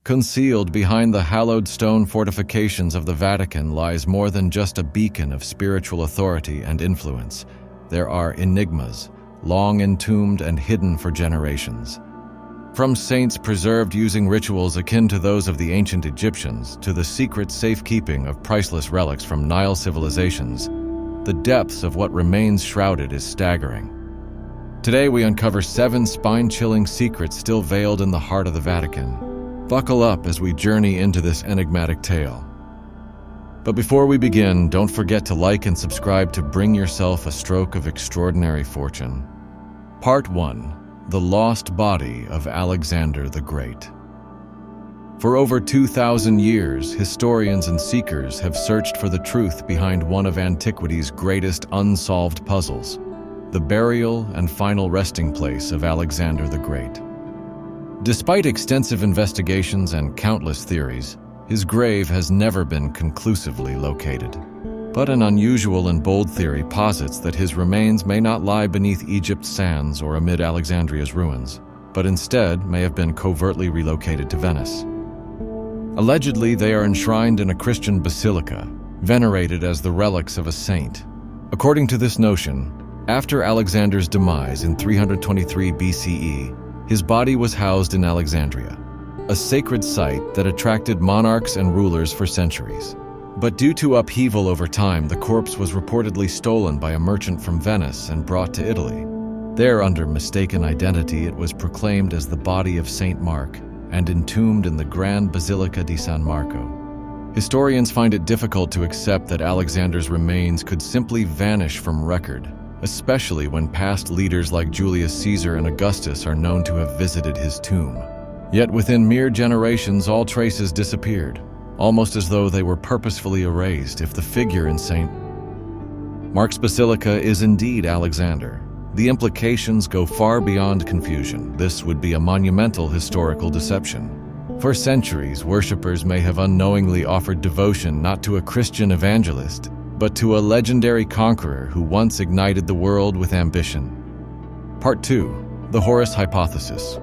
Concealed behind the hallowed stone fortifications of the Vatican lies more than just a beacon of spiritual authority and influence. There are enigmas, long entombed and hidden for generations. From saints preserved using rituals akin to those of the ancient Egyptians to the secret safekeeping of priceless relics from Nile civilizations, the depths of what remains shrouded is staggering. Today we uncover 7 spine-chilling secrets still veiled in the heart of the Vatican. Buckle up as we journey into this enigmatic tale. But before we begin, don't forget to like and subscribe to bring yourself a stroke of extraordinary fortune. Part 1. The Lost Body of Alexander the Great. For over 2,000 years, historians and seekers have searched for the truth behind one of antiquity's greatest unsolved puzzles, the burial and final resting place of Alexander the Great. Despite extensive investigations and countless theories, his grave has never been conclusively located. But an unusual and bold theory posits that his remains may not lie beneath Egypt's sands or amid Alexandria's ruins, but instead may have been covertly relocated to Venice. Allegedly, they are enshrined in a Christian basilica, venerated as the relics of a saint. According to this notion, after Alexander's demise in 323 BCE, his body was housed in Alexandria, a sacred site that attracted monarchs and rulers for centuries. But due to upheaval over time, the corpse was reportedly stolen by a merchant from Venice and brought to Italy. There, under mistaken identity, it was proclaimed as the body of Saint Mark and entombed in the Grand Basilica di San Marco. Historians find it difficult to accept that Alexander's remains could simply vanish from record, especially when past leaders like Julius Caesar and Augustus are known to have visited his tomb. Yet within mere generations, all traces disappeared, almost as though they were purposefully erased. If the figure in St. Mark's Basilica is indeed Alexander, the implications go far beyond confusion. This would be a monumental historical deception. For centuries, worshippers may have unknowingly offered devotion not to a Christian evangelist, but to a legendary conqueror who once ignited the world with ambition. Part 2. The Horus Hypothesis.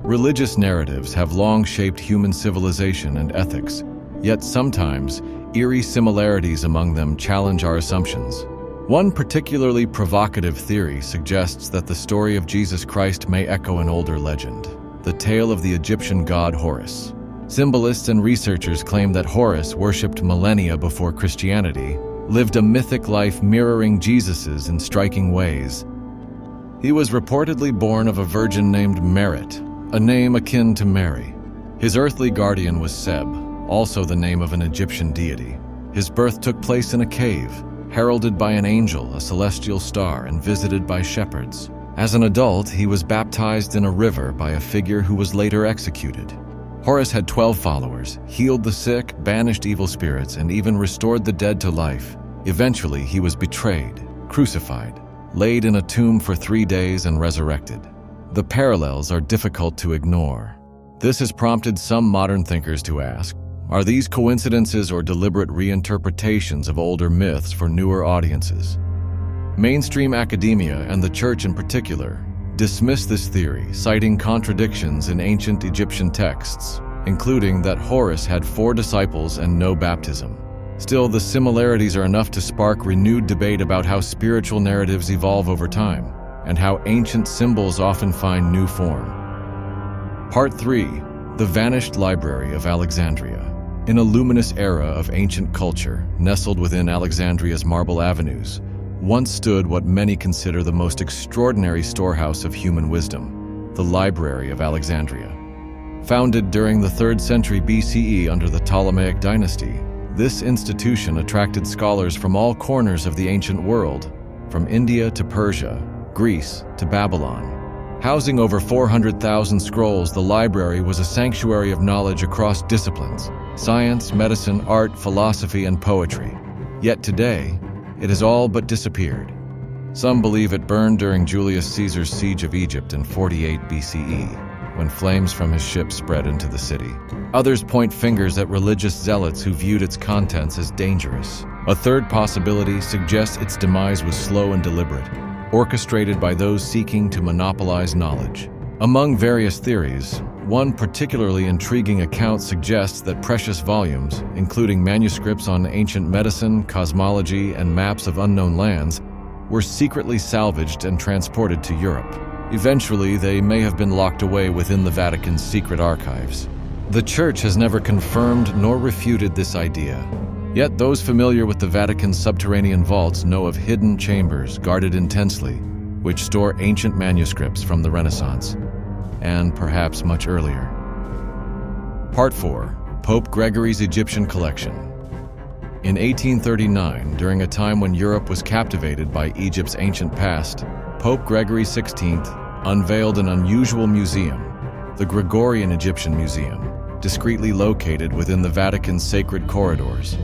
Religious narratives have long shaped human civilization and ethics, yet sometimes eerie similarities among them challenge our assumptions. One particularly provocative theory suggests that the story of Jesus Christ may echo an older legend, the tale of the Egyptian god Horus. Symbolists and researchers claim that Horus, worshipped millennia before Christianity, lived a mythic life mirroring Jesus's in striking ways. He was reportedly born of a virgin named Merit, a name akin to Mary. His earthly guardian was Seb, also the name of an Egyptian deity. His birth took place in a cave, heralded by an angel, a celestial star, and visited by shepherds. As an adult, he was baptized in a river by a figure who was later executed. Horus had 12 followers, healed the sick, banished evil spirits, and even restored the dead to life. Eventually, he was betrayed, crucified, laid in a tomb for 3 days, and resurrected. The parallels are difficult to ignore. This has prompted some modern thinkers to ask, are these coincidences or deliberate reinterpretations of older myths for newer audiences? Mainstream academia, and the church in particular, dismiss this theory, citing contradictions in ancient Egyptian texts, including that Horus had 4 disciples and no baptism. Still, the similarities are enough to spark renewed debate about how spiritual narratives evolve over time, and how ancient symbols often find new form. Part 3. The Vanished Library of Alexandria. In a luminous era of ancient culture, nestled within Alexandria's marble avenues, once stood what many consider the most extraordinary storehouse of human wisdom, the Library of Alexandria. Founded during the 3rd century BCE under the Ptolemaic dynasty, this institution attracted scholars from all corners of the ancient world, from India to Persia, Greece to Babylon. Housing over 400,000 scrolls, the library was a sanctuary of knowledge across disciplines: science, medicine, art, philosophy, and poetry. Yet today, it has all but disappeared. Some believe it burned during Julius Caesar's siege of Egypt in 48 BCE, when flames from his ship spread into the city. Others point fingers at religious zealots who viewed its contents as dangerous. A third possibility suggests its demise was slow and deliberate, orchestrated by those seeking to monopolize knowledge. Among various theories, One particularly intriguing account suggests that precious volumes, including manuscripts on ancient medicine, cosmology, and maps of unknown lands, were secretly salvaged and transported to Europe. Eventually, they may have been locked away within the Vatican's secret archives. The Church has never confirmed nor refuted this idea. Yet those familiar with the Vatican's subterranean vaults know of hidden chambers guarded intensely, which store ancient manuscripts from the Renaissance, and perhaps much earlier. Part 4. Pope Gregory's Egyptian Collection. In 1839, during a time when Europe was captivated by Egypt's ancient past, Pope Gregory XVI unveiled an unusual museum, the Gregorian Egyptian Museum, discreetly located within the Vatican's sacred corridors.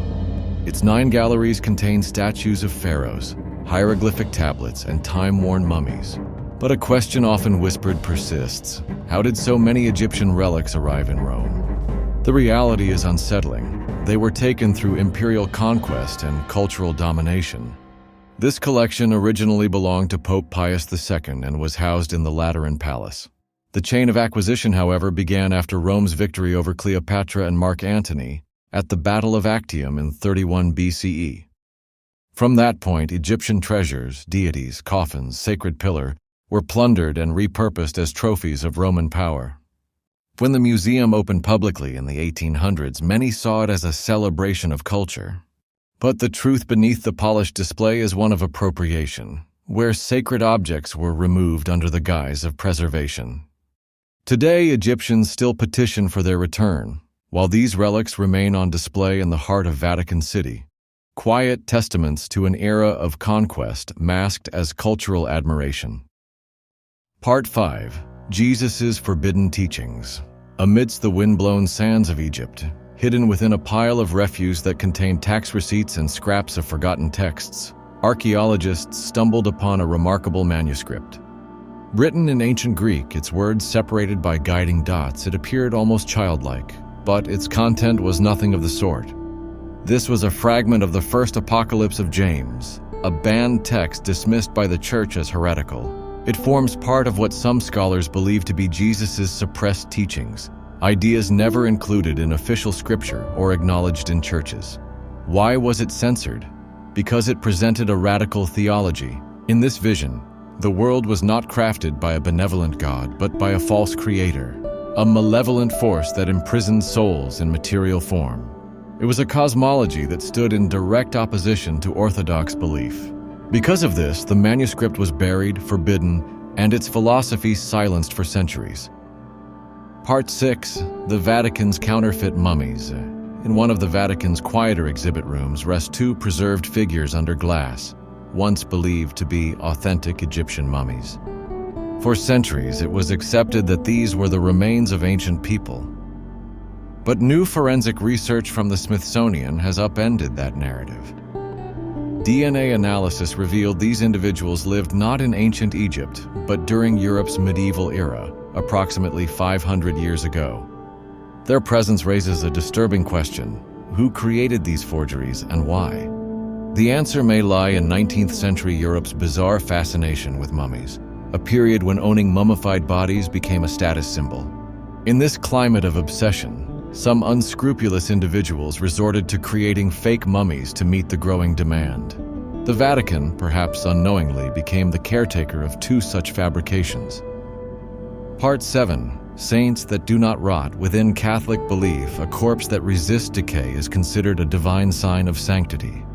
Its 9 galleries contain statues of pharaohs, hieroglyphic tablets, and time-worn mummies. But a question often whispered persists. How did so many Egyptian relics arrive in Rome? The reality is unsettling. They were taken through imperial conquest and cultural domination. This collection originally belonged to Pope Pius II and was housed in the Lateran Palace. The chain of acquisition, however, began after Rome's victory over Cleopatra and Mark Antony at the Battle of Actium in 31 BCE. From that point, Egyptian treasures, deities, coffins, sacred pillar, were plundered and repurposed as trophies of Roman power. When the museum opened publicly in the 1800s, many saw it as a celebration of culture. But the truth beneath the polished display is one of appropriation, where sacred objects were removed under the guise of preservation. Today, Egyptians still petition for their return, while these relics remain on display in the heart of Vatican City, quiet testaments to an era of conquest masked as cultural admiration. Part 5. Jesus' Forbidden Teachings. Amidst the wind-blown sands of Egypt, hidden within a pile of refuse that contained tax receipts and scraps of forgotten texts, archaeologists stumbled upon a remarkable manuscript. Written in ancient Greek, its words separated by guiding dots, it appeared almost childlike, but its content was nothing of the sort. This was a fragment of the first Apocalypse of James, a banned text dismissed by the Church as heretical. It forms part of what some scholars believe to be Jesus' suppressed teachings, ideas never included in official scripture or acknowledged in churches. Why was it censored? Because it presented a radical theology. In this vision, the world was not crafted by a benevolent God, but by a false creator, a malevolent force that imprisoned souls in material form. It was a cosmology that stood in direct opposition to orthodox belief. Because of this, the manuscript was buried, forbidden, and its philosophy silenced for centuries. Part 6. The Vatican's Counterfeit Mummies. In one of the Vatican's quieter exhibit rooms rest 2 preserved figures under glass, once believed to be authentic Egyptian mummies. For centuries, it was accepted that these were the remains of ancient people. But new forensic research from the Smithsonian has upended that narrative. DNA analysis revealed these individuals lived not in ancient Egypt, but during Europe's medieval era, approximately 500 years ago. Their presence raises a disturbing question: who created these forgeries and why? The answer may lie in 19th century Europe's bizarre fascination with mummies, a period when owning mummified bodies became a status symbol. In this climate of obsession, some unscrupulous individuals resorted to creating fake mummies to meet the growing demand. The Vatican, perhaps unknowingly, became the caretaker of 2 such fabrications. Part 7. Saints that do not rot. Within Catholic belief, a corpse that resists decay is considered a divine sign of sanctity.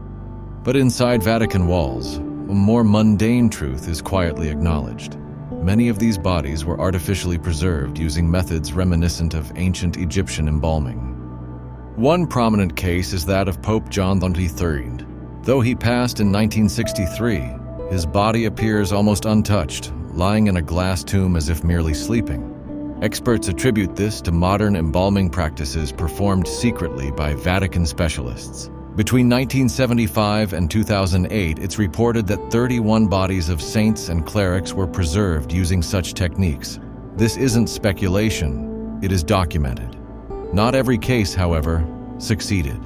But inside Vatican walls, a more mundane truth is quietly acknowledged. Many of these bodies were artificially preserved using methods reminiscent of ancient Egyptian embalming. One prominent case is that of Pope John XXIII. Though he passed in 1963, his body appears almost untouched, lying in a glass tomb as if merely sleeping. Experts attribute this to modern embalming practices performed secretly by Vatican specialists. Between 1975 and 2008, it's reported that 31 bodies of saints and clerics were preserved using such techniques. This isn't speculation, it is documented. Not every case, however, succeeded.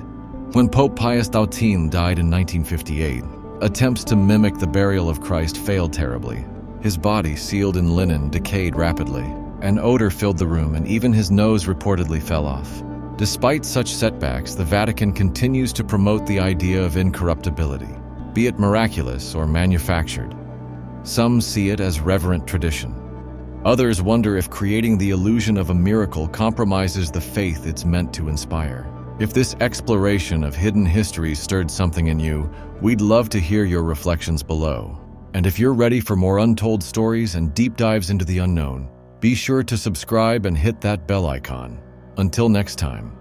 When Pope Pius XII died in 1958, attempts to mimic the burial of Christ failed terribly. His body, sealed in linen, decayed rapidly. An odor filled the room, and even his nose reportedly fell off. Despite such setbacks, the Vatican continues to promote the idea of incorruptibility, be it miraculous or manufactured. Some see it as reverent tradition. Others wonder if creating the illusion of a miracle compromises the faith it's meant to inspire. If this exploration of hidden history stirred something in you, we'd love to hear your reflections below. And if you're ready for more untold stories and deep dives into the unknown, be sure to subscribe and hit that bell icon. Until next time.